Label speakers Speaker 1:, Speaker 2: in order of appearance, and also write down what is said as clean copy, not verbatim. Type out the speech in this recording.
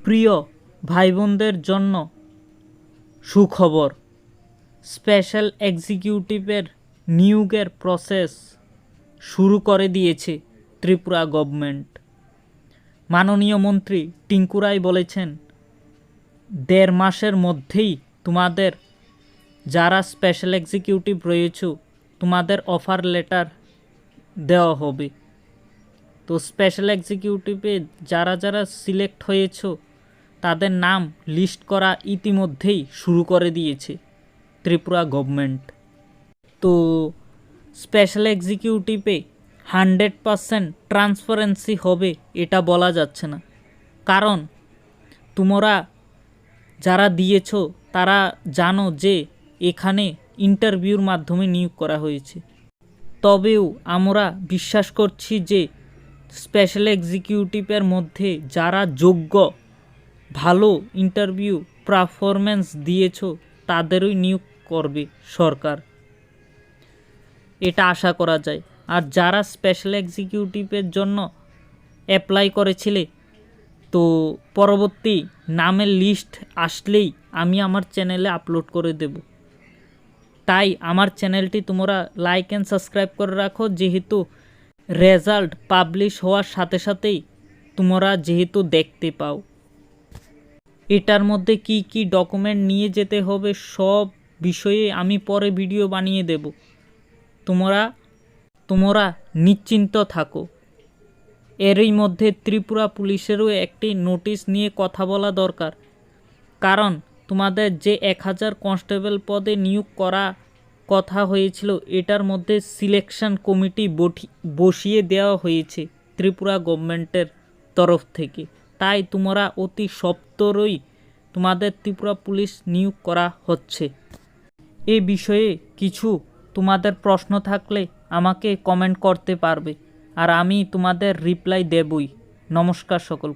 Speaker 1: প্রিয় ভাই বোনদের জন্য সুখবর। স্পেশাল এক্সিকিউটিভের নিয়োগের প্রসেস শুরু করে দিয়েছে ত্রিপুরা গভর্নমেন্ট। মাননীয় মন্ত্রী টিঙ্কু রায় বলেছেন 1.5 মাসের মধ্যেই তোমাদের যারা স্পেশাল এক্সিকিউটিভ রয়েছে তোমাদের অফার লেটার দেওয়া হবে। তো স্পেশাল এক্সিকিউটিভে যারা যারা সিলেক্ট হয়েছ তাদের নাম লিস্ট করা ইতিমধ্যেই শুরু করে দিয়েছে ত্রিপুরা গভর্নমেন্ট। তো স্পেশাল এক্সিকিউটিভে 100% ট্রান্সপারেন্সি হবে এটা বলা যাচ্ছে না, কারণ তোমরা যারা দিয়েছ তারা জানো যে এখানে ইন্টারভিউর মাধ্যমে নিয়োগ করা হয়েছে। তবেও আমরা বিশ্বাস করছি যে স্পেশাল এক্সিকিউটিভের মধ্যে যারা যোগ্য, ভালো ইন্টারভিউ পারফরমেন্স দিয়েছ তাদেরই নিয়োগ করবে সরকার, এটা আশা করা যায়। আর যারা স্পেশাল এক্সিকিউটিভের জন্য অ্যাপ্লাই করেছিলে, তো পরবর্তী নামের লিস্ট আসলেই আমি আমার চ্যানেলে আপলোড করে দেব। তাই আমার চ্যানেলটি তোমরা লাইক অ্যান্ড সাবস্ক্রাইব করে রাখো, যেহেতু রেজাল্ট পাবলিশ হওয়ার সাথে সাথেই তোমরা যেহেতু দেখতে পাও। এটার মধ্যে কি কি ডকুমেন্ট নিয়ে যেতে হবে সব বিষয়ে আমি পরে ভিডিও বানিয়ে দেব। তোমরা নিশ্চিন্ত থাকো। এরই মধ্যে ত্রিপুরা পুলিশেরও একটি নোটিশ নিয়ে কথা বলা দরকার, কারণ তোমাদের যে 1000 কনস্টেবল পদে নিয়োগ করা কথা হয়েছিল এটার মধ্যে সিলেকশন কমিটি বসিয়ে দেওয়া হয়েছে ত্রিপুরা গভর্নমেন্টের তরফ থেকে। তাই তোমরা অতি সত্বরই তোমাদের ত্রিপুরা পুলিশ নিয়োগ করা হচ্ছে। এ বিষয়ে কিছু তোমাদের প্রশ্ন থাকলে আমাকে কমেন্ট করতে পারবে, আর আমি তোমাদের রিপ্লাই দেবই। নমস্কার সকলকে।